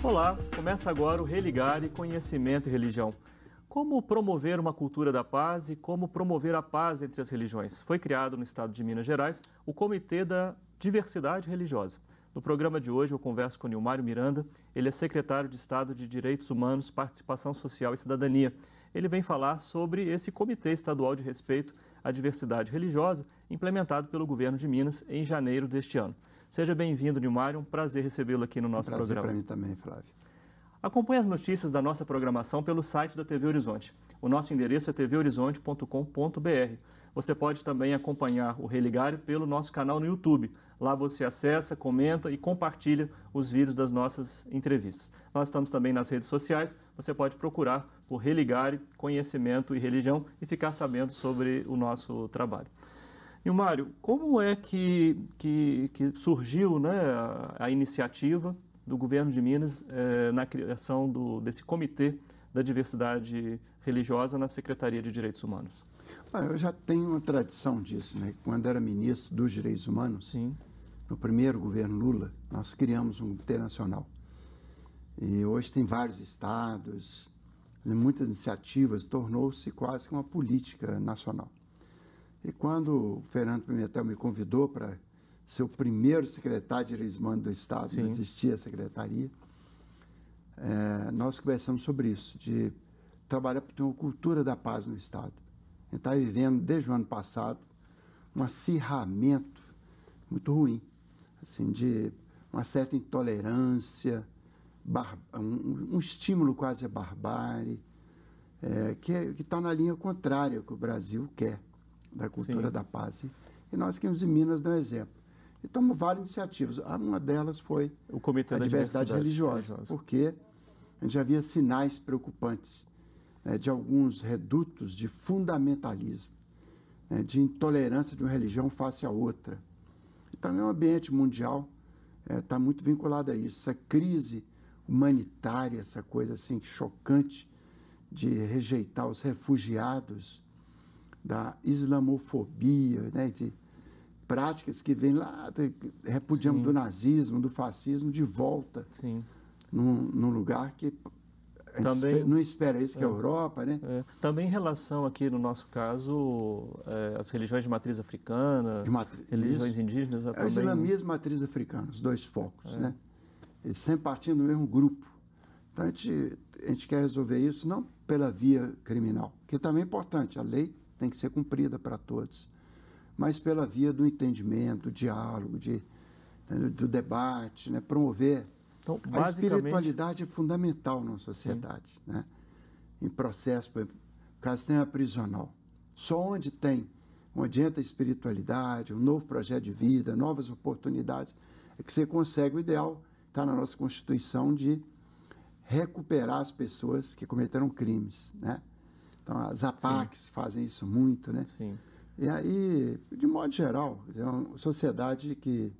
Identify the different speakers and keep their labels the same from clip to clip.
Speaker 1: Olá, começa agora o Religare Conhecimento e Religião. Como promover uma cultura da paz e como promover a paz entre as religiões? Foi criado no estado de Minas Gerais o Comitê da Diversidade Religiosa. No programa de hoje eu converso com Nilmário Miranda, ele é secretário de Estado de Direitos Humanos, Participação Social e Cidadania. Ele vem falar sobre esse Comitê Estadual de Respeito à Diversidade Religiosa, implementado pelo governo de Minas em janeiro deste ano. Seja bem-vindo, Nilmário, um prazer recebê-lo aqui no nosso programa.
Speaker 2: Prazer para mim também, Flávio.
Speaker 1: Acompanhe as notícias da nossa programação pelo site da TV Horizonte. O nosso endereço é tvhorizonte.com.br. Você pode também acompanhar o Religare pelo nosso canal no YouTube. Lá você acessa, comenta e compartilha os vídeos das nossas entrevistas. Nós estamos também nas redes sociais. Você pode procurar por Religare, Conhecimento e Religião e ficar sabendo sobre o nosso trabalho. Nilmário, como é que surgiu, né, a iniciativa do governo de Minas na criação desse Comitê da Diversidade Religiosa na Secretaria de Direitos Humanos?
Speaker 2: Olha, eu já tenho uma tradição disso, né? Quando era ministro dos Direitos Humanos,
Speaker 1: Sim.
Speaker 2: No primeiro governo Lula, nós criamos um comitê nacional. E hoje tem vários estados, muitas iniciativas, tornou-se quase que uma política nacional. E quando o Fernando Pimentel me convidou para ser o primeiro secretário de Direitos Humanos do Estado,
Speaker 1: Sim.
Speaker 2: não existia a secretaria, nós conversamos sobre isso, de trabalhar para ter uma cultura da paz no Estado. A gente está vivendo, desde o ano passado, um acirramento muito ruim, assim, de uma certa intolerância, um estímulo quase à barbárie, que está na linha contrária que o Brasil quer, da cultura
Speaker 1: Sim.
Speaker 2: da paz. E nós aqui em Minas damos exemplo. E tomamos várias iniciativas. Uma delas foi
Speaker 1: O Comitê
Speaker 2: a
Speaker 1: da
Speaker 2: Diversidade Religiosa, porque a gente já via sinais preocupantes, né, de alguns redutos de fundamentalismo, né, de intolerância de uma religião face a outra. E também o ambiente mundial está muito vinculado a isso. Essa crise humanitária, essa coisa assim chocante de rejeitar os refugiados, da islamofobia, né, de práticas que vêm lá, repudiamos do nazismo, do fascismo, de volta.
Speaker 1: Sim.
Speaker 2: Num lugar que a gente
Speaker 1: Também,
Speaker 2: não espera isso, que é a Europa, né?
Speaker 1: Também em relação aqui, no nosso caso, as religiões de matriz africana, religiões
Speaker 2: isso.
Speaker 1: indígenas...
Speaker 2: É
Speaker 1: também...
Speaker 2: o islamismo e matriz africana, os dois focos, né? Eles sempre partindo do mesmo grupo. Então, a gente quer resolver isso não pela via criminal, que também é importante, a lei tem que ser cumprida para todos, mas pela via do entendimento, do diálogo, do debate, né? Promover. Então, a espiritualidade é fundamental na sociedade, né? Em processo, por exemplo, caso tenha a prisional. Só onde entra a espiritualidade, um novo projeto de vida, novas oportunidades, é que você consegue o ideal, está na nossa Constituição, de recuperar as pessoas que cometeram crimes, né? Então, as APACs fazem isso muito, né?
Speaker 1: Sim.
Speaker 2: E aí, de modo geral, é uma sociedade que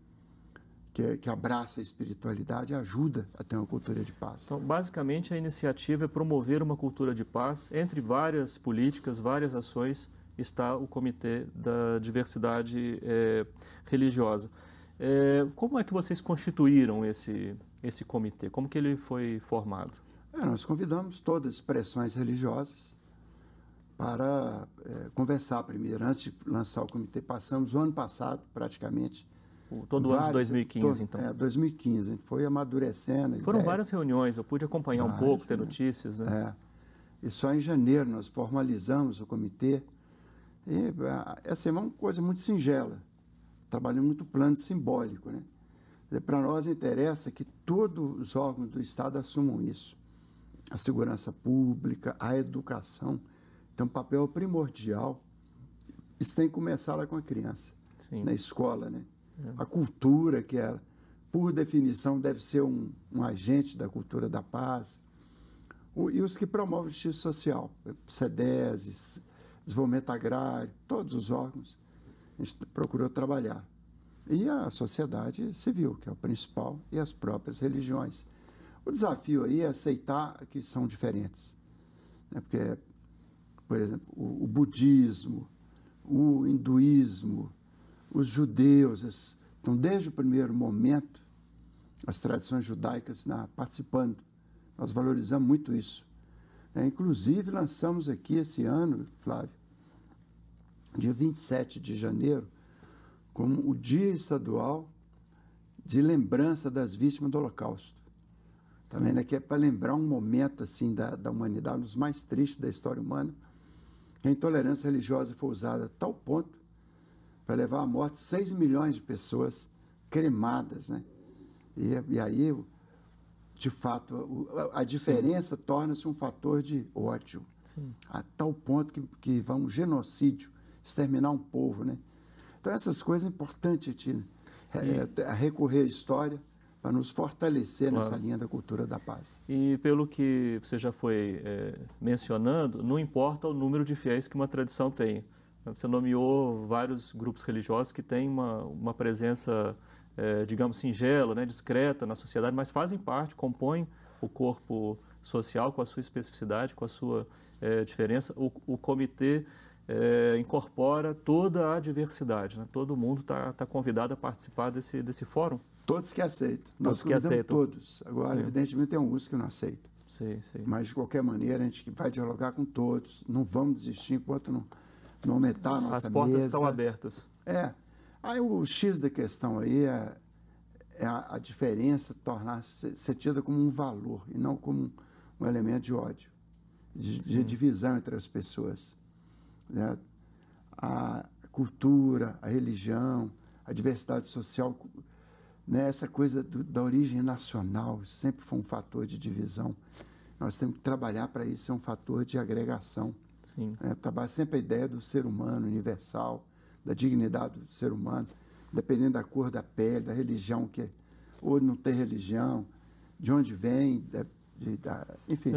Speaker 2: abraça a espiritualidade ajuda a ter uma cultura de paz.
Speaker 1: Então, basicamente, a iniciativa é promover uma cultura de paz. Entre várias políticas, várias ações, está o Comitê da Diversidade Religiosa. Como é que vocês constituíram esse comitê? Como que ele foi formado?
Speaker 2: Nós convidamos todas as expressões religiosas para conversar primeiro. Antes de lançar o comitê, passamos o ano passado, praticamente,
Speaker 1: todo o ano de 2015, então.
Speaker 2: 2015, a gente foi amadurecendo.
Speaker 1: Foram várias reuniões, eu pude acompanhar um pouco, ter notícias, né?
Speaker 2: E só em janeiro nós formalizamos o comitê. E essa é uma coisa muito singela, trabalhando muito plano simbólico, né? Para nós interessa que todos os órgãos do Estado assumam isso. A segurança pública, a educação. Então, um papel primordial. Isso tem que começar lá com a criança, na escola, né? A cultura, que por definição, deve ser um agente da cultura da paz. E os que promovem justiça social, SEDES, desenvolvimento agrário, todos os órgãos, a gente procurou trabalhar. E a sociedade civil, que é o principal, e as próprias religiões. O desafio aí é aceitar que são diferentes, né? Porque, por exemplo, o budismo, o hinduísmo, os judeus, então, desde o primeiro momento, as tradições judaicas participando. Nós valorizamos muito isso. Inclusive, lançamos aqui esse ano, Flávio, dia 27 de janeiro, como o Dia Estadual de Lembrança das Vítimas do Holocausto. Também, né, que é para lembrar um momento assim da humanidade, um dos mais tristes da história humana, que a intolerância religiosa foi usada a tal ponto para levar à morte 6 milhões de pessoas cremadas, né? E aí, de fato, a diferença torna-se um fator de ódio.
Speaker 1: Sim.
Speaker 2: A tal ponto que vai um genocídio, exterminar um povo, né? Então, essas coisas é importante, Tina, recorrer à história para nos fortalecer nessa linha da cultura da paz.
Speaker 1: E pelo que você já foi mencionando, não importa o número de fiéis que uma tradição tenha. Você nomeou vários grupos religiosos que têm uma presença, digamos, singela, né, discreta na sociedade, mas fazem parte, compõem o corpo social com a sua especificidade, com a sua diferença. O comitê incorpora toda a diversidade, né? Todo mundo está convidado a participar desse fórum.
Speaker 2: Todos que aceitam.
Speaker 1: Todos que aceitam.
Speaker 2: Todos. Agora, evidentemente, tem alguns que não aceitam.
Speaker 1: Sim, sim.
Speaker 2: Mas, de qualquer maneira, a gente vai dialogar com todos. Não vamos desistir enquanto não aumentar a nossa mesa.
Speaker 1: As portas estão abertas.
Speaker 2: Aí o X da questão aí é a diferença ser tida como um valor e não como um elemento de ódio, de divisão entre as pessoas. Né? A cultura, a religião, a diversidade social, né? Essa coisa da origem nacional sempre foi um fator de divisão. Nós temos que trabalhar para isso, é um fator de agregação. Trabalhar sempre a ideia do ser humano universal, da dignidade do ser humano, dependendo da cor da pele, da religião, ou não tem religião, de onde vem, enfim,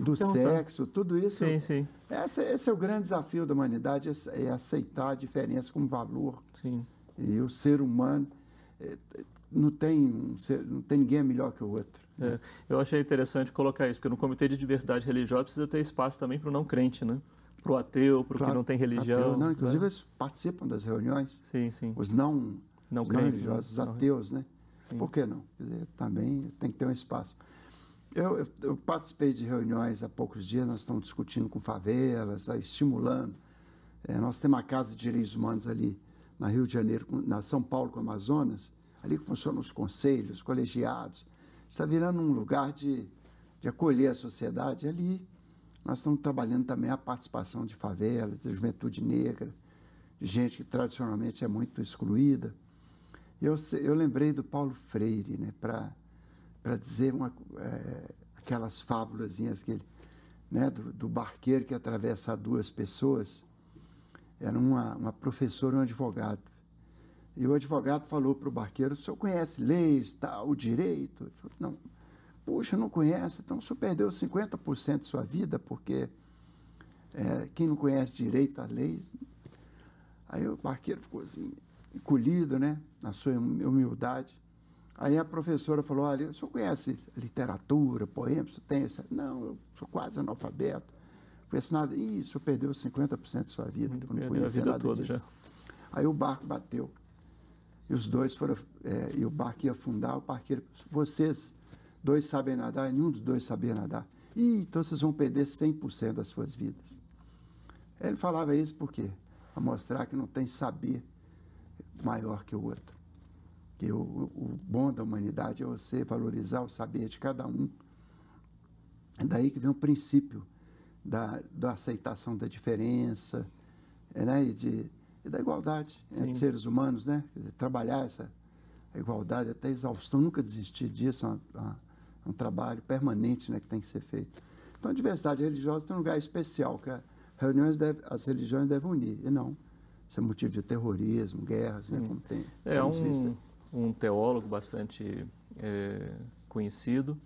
Speaker 2: do sexo, tudo isso.
Speaker 1: Sim, sim.
Speaker 2: Esse é o grande desafio da humanidade, é aceitar a diferença como valor.
Speaker 1: Sim.
Speaker 2: E o ser humano não tem ninguém melhor que o outro.
Speaker 1: Eu achei interessante colocar isso, porque no Comitê de Diversidade Religiosa precisa ter espaço também para o não crente, né? Para o ateu, para o que não tem religião.
Speaker 2: Ateu, inclusive, eles participam das reuniões.
Speaker 1: Sim, sim.
Speaker 2: Os não crentes, religiosos, os ateus, né?
Speaker 1: Sim.
Speaker 2: Por que não? Quer dizer, também tem que ter um espaço. Eu participei de reuniões há poucos dias, nós estamos discutindo com favelas, estimulando. Nós temos uma Casa de Direitos Humanos ali na Rio de Janeiro, na São Paulo com Amazonas, ali que funcionam os conselhos, colegiados. Está virando um lugar de acolher a sociedade. Ali nós estamos trabalhando também a participação de favelas, de juventude negra, de gente que tradicionalmente é muito excluída. Eu lembrei do Paulo Freire, né, para dizer aquelas fábulazinhas que ele, né, do barqueiro que atravessa duas pessoas. Era uma professora e um advogado. E o advogado falou para o barqueiro: o senhor conhece leis, tal, o direito? Ele falou: não. Puxa, não conhece, então o senhor perdeu 50% de sua vida, porque quem não conhece direito, as leis. Aí o barqueiro ficou assim, encolhido, né, na sua humildade. Aí a professora falou: olha, o senhor conhece literatura, poemas? O senhor tem essa? Não, eu sou quase analfabeto. Não conheço nada. Ih, o senhor perdeu 50% de sua vida, por não conhecer nada disso. Já. Aí o barco bateu. E os dois foram, e o barco ia afundar, o barqueiro: vocês dois sabem nadar, e nenhum dos dois sabia nadar. Ih, então vocês vão perder 100% das suas vidas. Ele falava isso por quê? Para mostrar que não tem saber maior que o outro. Que o bom da humanidade é você valorizar o saber de cada um. É daí que vem o princípio da aceitação da diferença, né, e da igualdade entre seres humanos, né? Trabalhar essa igualdade até a exaustão, nunca desistir disso, é um trabalho permanente, né, que tem que ser feito. Então, a diversidade religiosa tem um lugar especial, que as religiões devem unir, e não ser motivo de terrorismo, guerras, né, como tem.
Speaker 1: Um teólogo bastante conhecido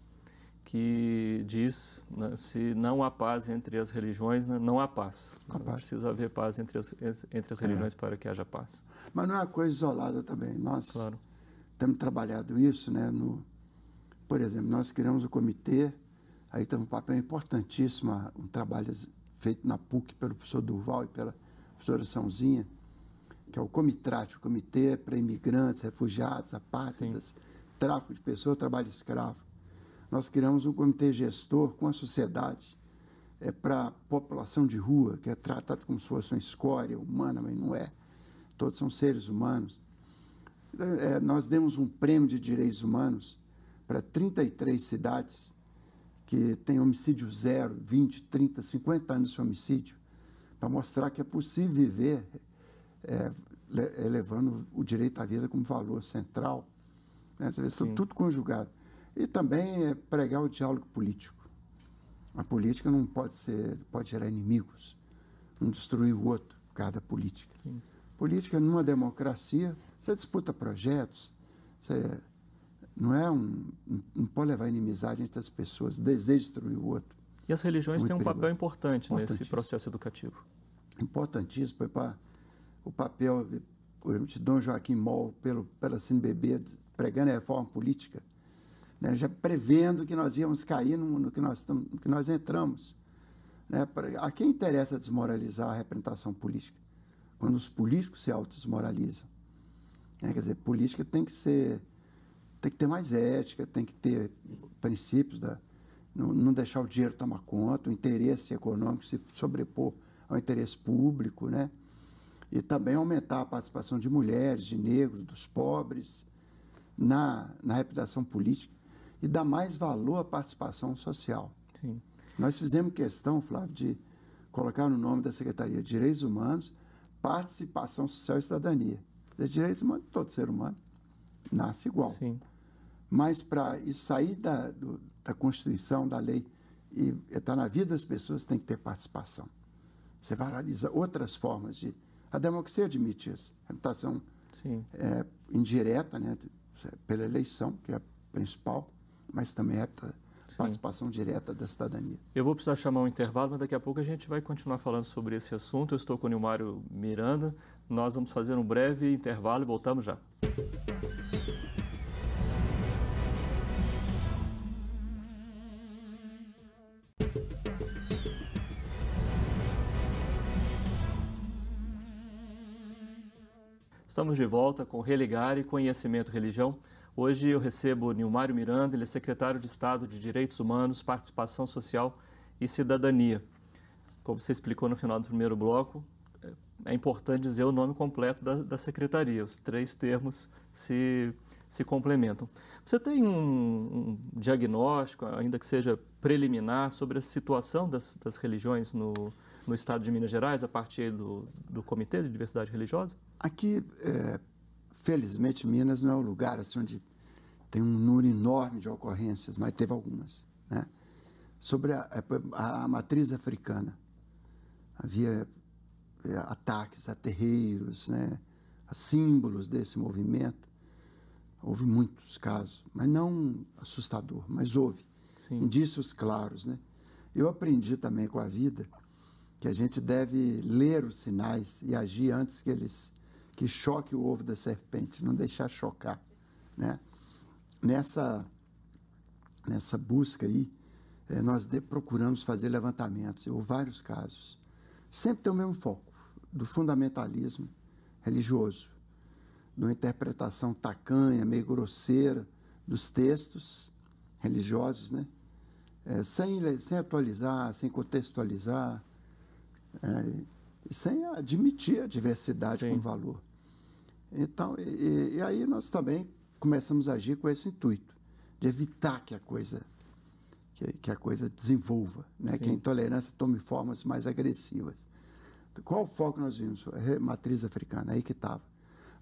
Speaker 1: que diz, né, se não há paz entre as religiões, né, não há paz. Precisa haver paz entre as religiões para que haja paz.
Speaker 2: Mas não é uma coisa isolada também. Nós temos trabalhado isso, né, por exemplo, nós criamos o comitê, aí tem um papel importantíssimo, um trabalho feito na PUC pelo professor Durval e pela professora Sãozinha, que é o Comitrat, o Comitê para Imigrantes, Refugiados, Apátridas, tráfico de pessoas, trabalho escravo. Nós criamos um comitê gestor com a sociedade para a população de rua, que é tratado como se fosse uma escória humana, mas não é. Todos são seres humanos. Nós demos um prêmio de direitos humanos para 33 cidades que têm homicídio zero, 20, 30, 50 anos de homicídio, para mostrar que é possível viver levando o direito à vida como valor central. Né? Você vê, são tudo conjugado. E também pregar o diálogo político. A política não pode gerar inimigos, não destruir o outro por causa da política. Sim. Política, numa democracia, você disputa projetos, você não pode levar inimizade entre as pessoas, deseja destruir o outro.
Speaker 1: E as religiões têm um papel importante nesse processo educativo.
Speaker 2: Importantíssimo. O papel, por exemplo, de Dom Joaquim Moll, pela CNBB, pregando a reforma política, né, já prevendo que nós íamos cair no que nós entramos. Né? A quem interessa desmoralizar a representação política? Quando os políticos se autodesmoralizam. Quer dizer, política tem que ter mais ética, tem que ter princípios, não deixar o dinheiro tomar conta, o interesse econômico se sobrepor ao interesse público, né? E também aumentar a participação de mulheres, de negros, dos pobres na representação política e dar mais valor à participação social.
Speaker 1: Sim.
Speaker 2: Nós fizemos questão, Flávio, de colocar no nome da Secretaria de Direitos Humanos participação social e cidadania. Os direitos humanos, todo ser humano nasce igual.
Speaker 1: Sim.
Speaker 2: Mas para isso sair da Constituição, da lei, e estar na vida das pessoas, tem que ter participação. Você valoriza outras formas de... A democracia admite isso. A representação indireta, né, pela eleição, que é a principal, mas também é a participação direta da cidadania.
Speaker 1: Eu vou precisar chamar um intervalo, mas daqui a pouco a gente vai continuar falando sobre esse assunto. Eu estou com o Nilmário Miranda. Nós vamos fazer um breve intervalo e voltamos já. Estamos de volta com Religare, Conhecimento e Religião. Hoje eu recebo o Nilmário Miranda, ele é secretário de Estado de Direitos Humanos, Participação Social e Cidadania. Como você explicou no final do primeiro bloco, é importante dizer o nome completo da secretaria. Os três termos se complementam. Você tem um diagnóstico, ainda que seja preliminar, sobre a situação das religiões no estado de Minas Gerais, a partir do Comitê de Diversidade Religiosa?
Speaker 2: Aqui, felizmente, Minas não é um lugar assim, onde tem um número enorme de ocorrências, mas teve algumas. Né? Sobre a matriz africana, havia ataques a terreiros, né? A símbolos desse movimento. Houve muitos casos, mas não assustador, mas houve.
Speaker 1: Sim.
Speaker 2: Indícios claros. Né? Eu aprendi também com a vida que a gente deve ler os sinais e agir antes que choque o ovo da serpente, não deixar chocar. Né? Nessa busca aí, nós procuramos fazer levantamentos, houve vários casos. Sempre tem o mesmo foco, do fundamentalismo religioso, de uma interpretação tacanha, meio grosseira dos textos religiosos, né? Sem atualizar, sem contextualizar, e sem admitir a diversidade como valor. Então, e aí nós também começamos a agir com esse intuito, de evitar que a coisa desenvolva, né? Que a intolerância tome formas mais agressivas. Qual o foco nós vimos? A matriz africana, aí que estava.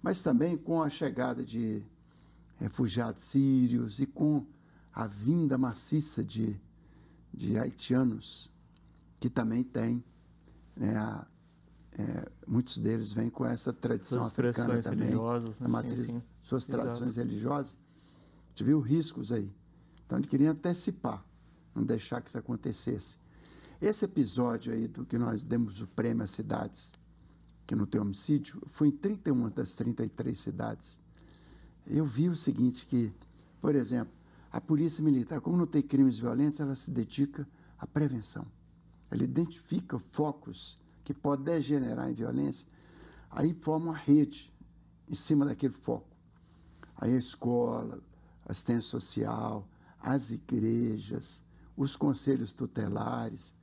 Speaker 2: Mas também com a chegada de refugiados sírios e com a vinda maciça de haitianos, que também tem, né, muitos deles vêm com essa tradição africana também,
Speaker 1: religiosas, né?
Speaker 2: Suas tradições religiosas. A gente viu riscos aí. Então, ele queria antecipar, não deixar que isso acontecesse. Esse episódio aí do que nós demos o prêmio às cidades que não tem homicídio, foi em 31 das 33 cidades. Eu vi o seguinte, que, por exemplo, a polícia militar, como não tem crimes violentos, ela se dedica à prevenção. Ela identifica focos que podem degenerar em violência, aí forma uma rede em cima daquele foco. Aí a escola, assistência social, as igrejas, os conselhos tutelares,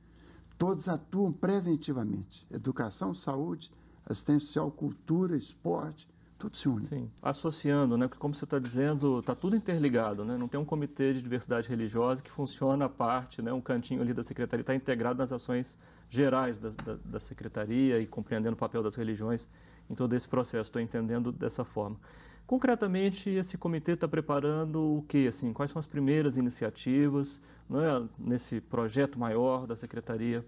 Speaker 2: todos atuam preventivamente. Educação, saúde, assistência social, cultura, esporte, tudo se une.
Speaker 1: Sim, associando, né? Porque como você está dizendo, está tudo interligado, né? Não tem um comitê de diversidade religiosa que funciona à parte, né? Um cantinho ali da secretaria está integrado nas ações gerais da secretaria e compreendendo o papel das religiões em todo esse processo. Estou entendendo dessa forma. Concretamente, esse comitê está preparando o quê? Assim, quais são as primeiras iniciativas, né, nesse projeto maior da Secretaria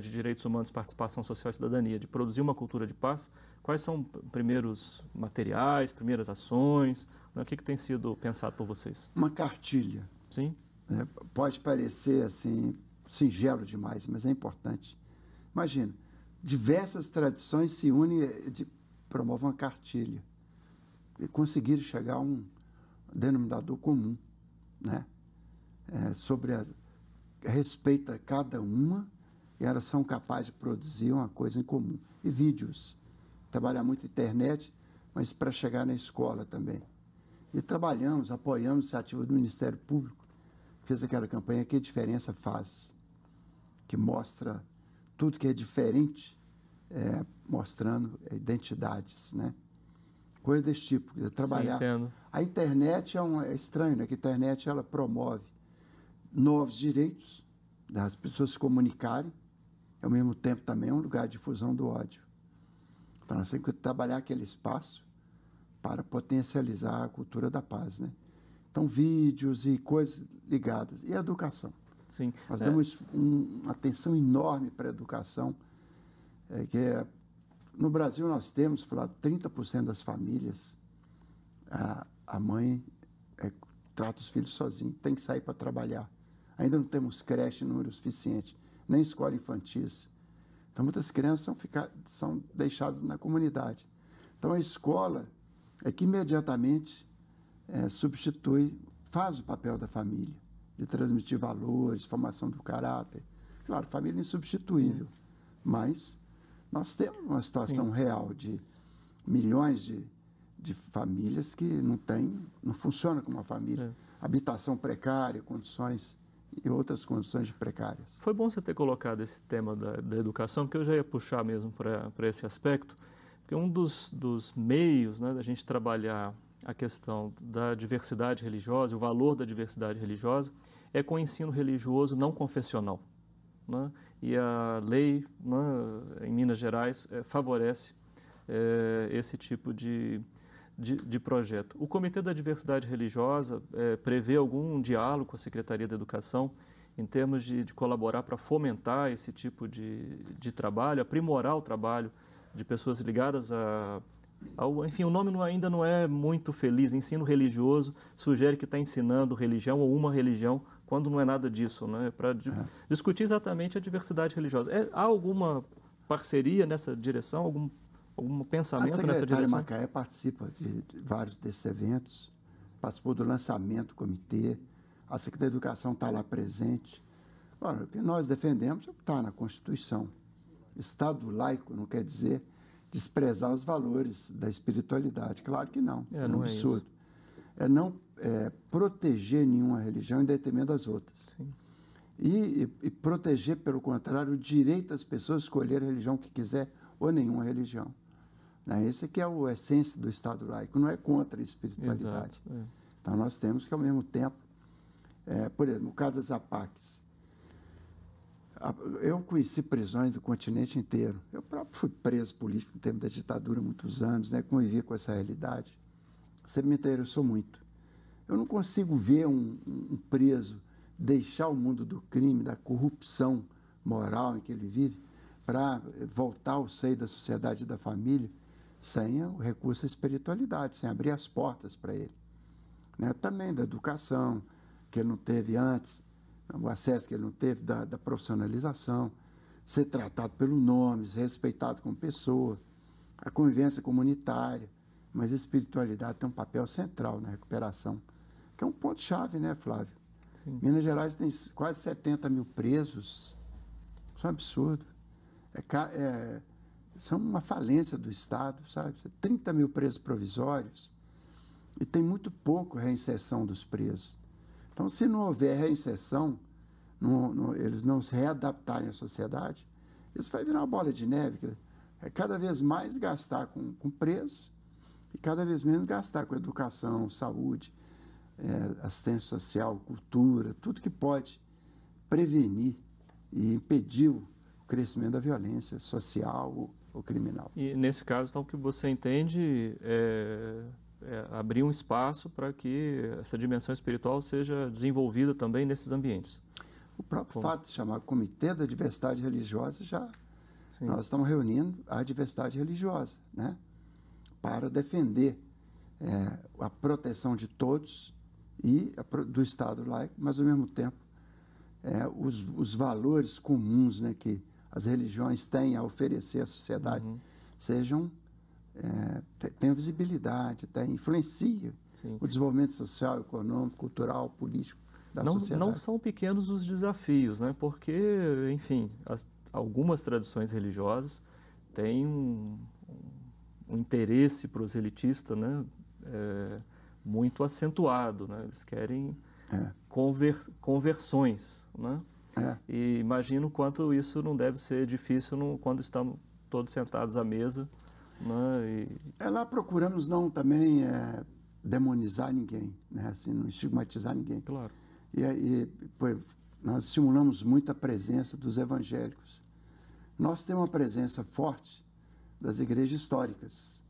Speaker 1: de Direitos Humanos, Participação Social e Cidadania, de produzir uma cultura de paz? Quais são primeiros materiais, primeiras ações? Né, o que tem sido pensado por vocês?
Speaker 2: Uma cartilha.
Speaker 1: Sim.
Speaker 2: Pode parecer assim singelo demais, mas é importante. Imagina, diversas tradições se unem e promovem uma cartilha e conseguiram chegar a um denominador comum, né? Respeita cada uma e elas são capazes de produzir uma coisa em comum. E vídeos. Trabalhar muito internet, mas para chegar na escola também. E trabalhamos, apoiamos a iniciativa do Ministério Público, que fez aquela campanha Que Diferença Faz, que mostra tudo que é diferente, mostrando identidades, né? Coisa desse tipo, trabalhar.
Speaker 1: Sim, entendo.
Speaker 2: A internet é estranho, né? Que a internet ela promove novos direitos das pessoas se comunicarem, ao mesmo tempo também é um lugar de difusão do ódio. Então nós temos que trabalhar aquele espaço para potencializar a cultura da paz, né? Então vídeos e coisas ligadas. E a educação.
Speaker 1: Sim.
Speaker 2: Nós damos uma atenção enorme para a educação, no Brasil nós temos, 30% das famílias, a mãe trata os filhos sozinha, tem que sair para trabalhar. Ainda não temos creche em número suficiente, nem escola infantis. Então, muitas crianças são deixadas na comunidade. Então, a escola é que imediatamente faz o papel da família, de transmitir valores, formação do caráter. Claro, família é insubstituível, mas nós temos uma situação real de milhões de famílias que não funcionam como uma família. Habitação precária, condições e outras condições precárias.
Speaker 1: Foi bom você ter colocado esse tema da educação, porque eu já ia puxar mesmo para esse aspecto, porque um dos meios, né, da gente trabalhar a questão da diversidade religiosa, o valor da diversidade religiosa, é com o ensino religioso não confessional, né? E a lei, né, em Minas Gerais favorece esse tipo de projeto. O Comitê da Diversidade Religiosa prevê algum diálogo com a Secretaria da Educação em termos de colaborar para fomentar esse tipo de trabalho, aprimorar o trabalho de pessoas ligadas enfim, o nome ainda não é muito feliz. Ensino religioso sugere que está ensinando religião ou uma religião, quando não é nada disso, né? Para discutir exatamente a diversidade religiosa. Há alguma parceria nessa direção, algum pensamento nessa direção?
Speaker 2: A Secretaria Macaé participa de vários desses eventos, participou do lançamento do comitê, a Secretaria da Educação está lá presente. Agora, o que nós defendemos está na Constituição. Estado laico não quer dizer desprezar os valores da espiritualidade. Claro que não. É um absurdo. Não proteger nenhuma religião em detrimento das outras.
Speaker 1: Sim.
Speaker 2: E proteger, pelo contrário, o direito das pessoas escolher a religião que quiser ou nenhuma religião. Esse que é a essência do Estado laico, não é contra a espiritualidade.
Speaker 1: Exato,
Speaker 2: Então, nós temos que, ao mesmo tempo, por exemplo, no caso das APACs, eu conheci prisões do continente inteiro. Eu próprio fui preso político no tempo da ditadura há muitos anos, né? Convivi com essa realidade. Sempre me interessou muito. Eu não consigo ver um preso deixar o mundo do crime, da corrupção moral em que ele vive, para voltar ao seio da sociedade e da família, sem o recurso à espiritualidade, sem abrir as portas para ele. Né? Também da educação, que ele não teve antes, o acesso que ele não teve da profissionalização, ser tratado pelo nome, ser respeitado como pessoa, a convivência comunitária, mas a espiritualidade tem um papel central na recuperação, que é um ponto-chave, né, Flávio?
Speaker 1: Sim.
Speaker 2: Minas Gerais tem quase 70 mil presos, isso é um absurdo. São uma falência do Estado, sabe? 30 mil presos provisórios. E tem muito pouco reinserção dos presos. Então, se não houver reinserção, eles não se readaptarem à sociedade, isso vai virar uma bola de neve. É cada vez mais gastar com presos e cada vez menos gastar com educação, saúde, assistência social, cultura, tudo que pode prevenir e impedir o crescimento da violência social ou criminal.
Speaker 1: E nesse caso, então, o que você entende é abrir um espaço para que essa dimensão espiritual seja desenvolvida também nesses ambientes.
Speaker 2: O próprio fato de chamar Comitê da Diversidade Religiosa
Speaker 1: Sim.
Speaker 2: Nós estamos reunindo a diversidade religiosa, né? Para defender a proteção de todos e do Estado laico, mas ao mesmo tempo os valores comuns, né, que as religiões têm a oferecer à sociedade tenham visibilidade, influencia o desenvolvimento social, econômico, cultural, político da sociedade.
Speaker 1: Não são pequenos os desafios, né? Porque, enfim, algumas tradições religiosas têm um interesse proselitistas, né? Muito acentuado, né? Eles querem conversões, né? E imagino o quanto isso não deve ser difícil quando estamos todos sentados à mesa, né?
Speaker 2: Lá procuramos não também demonizar ninguém, né? Assim, não estigmatizar ninguém.
Speaker 1: Claro.
Speaker 2: Nós estimulamos muito a presença dos evangélicos. Nós temos uma presença forte das igrejas históricas.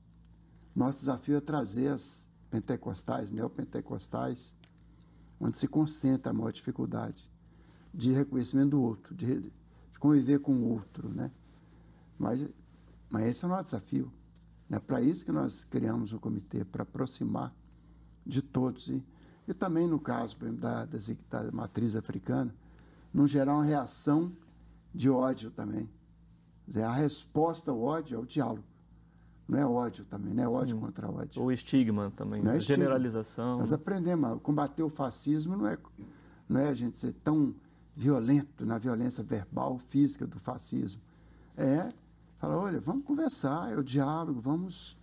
Speaker 2: Nosso desafio é trazer as pentecostais, neopentecostais, onde se concentra a maior dificuldade de reconhecimento do outro, de conviver com o outro, né? Mas esse é o nosso desafio. É para isso que nós criamos o comitê, para aproximar de todos. E também, no caso da matriz africana, não gerar uma reação de ódio também. Quer dizer, a resposta ao ódio é o diálogo. Não é ódio também, não é ódio contra ódio.
Speaker 1: Ou estigma também, não é generalização.
Speaker 2: Nós aprendemos a combater o fascismo, não é a gente ser tão violento na violência verbal, física do fascismo. Falar, olha, vamos conversar, é o diálogo, vamos...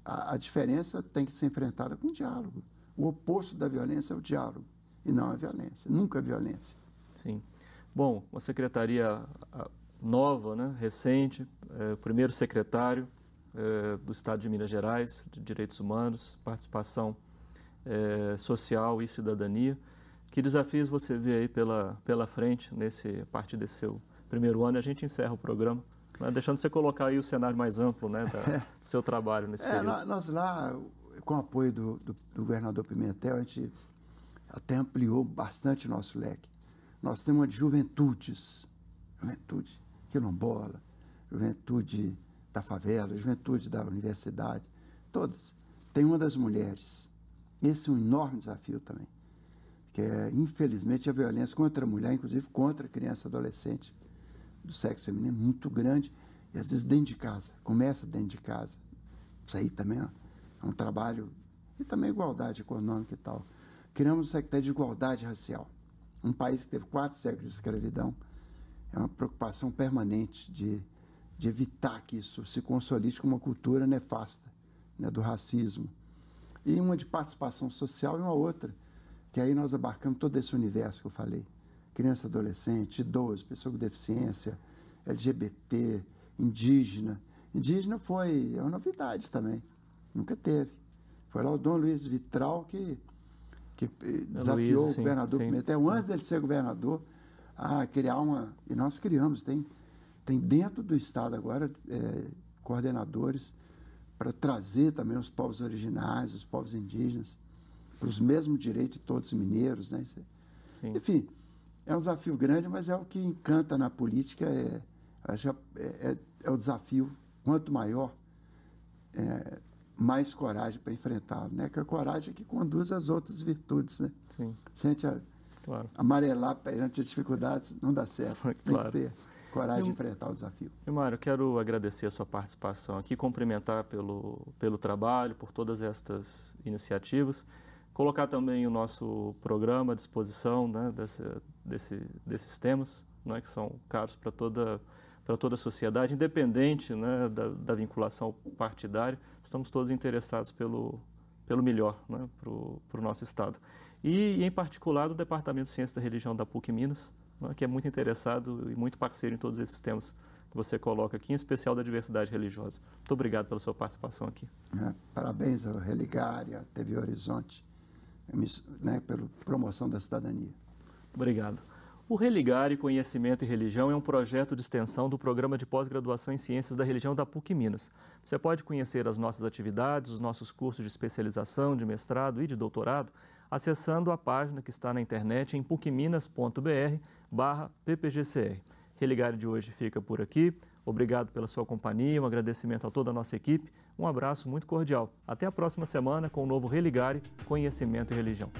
Speaker 2: a diferença tem que ser enfrentada com o diálogo. O oposto da violência é o diálogo, e não a violência, nunca a violência.
Speaker 1: Sim. Bom, uma secretaria nova, né, recente, primeiro secretário do Estado de Minas Gerais, de Direitos Humanos, Participação Social e Cidadania. Que desafios você vê aí pela frente a partir desse seu primeiro ano? E a gente encerra o programa, né, deixando você colocar aí o cenário mais amplo, né, do seu trabalho nesse período.
Speaker 2: Nós lá, com o apoio do governador Pimentel, a gente até ampliou bastante o nosso leque. Nós temos uma de juventude quilombola, juventude da favela, juventude da universidade, todas. Tem uma das mulheres. Esse é um enorme desafio também, que infelizmente, a violência contra a mulher, inclusive contra a criança e adolescente do sexo feminino, é muito grande, e às vezes dentro de casa, começa dentro de casa. Isso aí também é um trabalho, e também igualdade econômica e tal. Criamos o Secretário de Igualdade Racial. Um país que teve 4 séculos de escravidão, é uma preocupação permanente de evitar que isso se consolide como uma cultura nefasta, né, do racismo. E uma de participação social e uma outra, que aí nós abarcamos todo esse universo que eu falei. Criança, adolescente, idoso, pessoa com deficiência, LGBT, indígena. Indígena é uma novidade também, nunca teve. Foi lá o Dom Luiz Vitral que desafiou o governador Pimentel, antes dele ser governador, a criar e nós criamos, tem dentro do Estado agora coordenadores para trazer também os povos originários, os povos indígenas, para os mesmos direitos de todos os mineiros, né? Enfim, é um desafio grande, mas é o que encanta na política, é o desafio, quanto maior, mais coragem para enfrentá-lo, né? Que a coragem é que conduz às outras virtudes, né?
Speaker 1: Sim.
Speaker 2: Sente amarelar perante as dificuldades, não dá certo.
Speaker 1: Claro.
Speaker 2: Tem que ter coragem de enfrentar o desafio.
Speaker 1: Mário, quero agradecer a sua participação aqui, cumprimentar pelo trabalho, por todas estas iniciativas, colocar também o nosso programa à disposição, né, desses temas, né, que são caros para toda a sociedade, independente, né, da vinculação partidária. Estamos todos interessados pelo melhor, né, para o nosso Estado. E, em particular, do Departamento de Ciência da Religião da PUC Minas, né, que é muito interessado e muito parceiro em todos esses temas que você coloca aqui, em especial da diversidade religiosa. Muito obrigado pela sua participação aqui.
Speaker 2: Parabéns ao Religário, à TV Horizonte, né, pela promoção da cidadania.
Speaker 1: Obrigado. O Religário Conhecimento e Religião é um projeto de extensão do Programa de Pós-Graduação em Ciências da Religião da PUC Minas. Você pode conhecer as nossas atividades, os nossos cursos de especialização, de mestrado e de doutorado, acessando a página que está na internet em pucminas.br/ppgcr. Religário de hoje fica por aqui. Obrigado pela sua companhia, um agradecimento a toda a nossa equipe, um abraço muito cordial. Até a próxima semana com o novo Religário Conhecimento e Religião.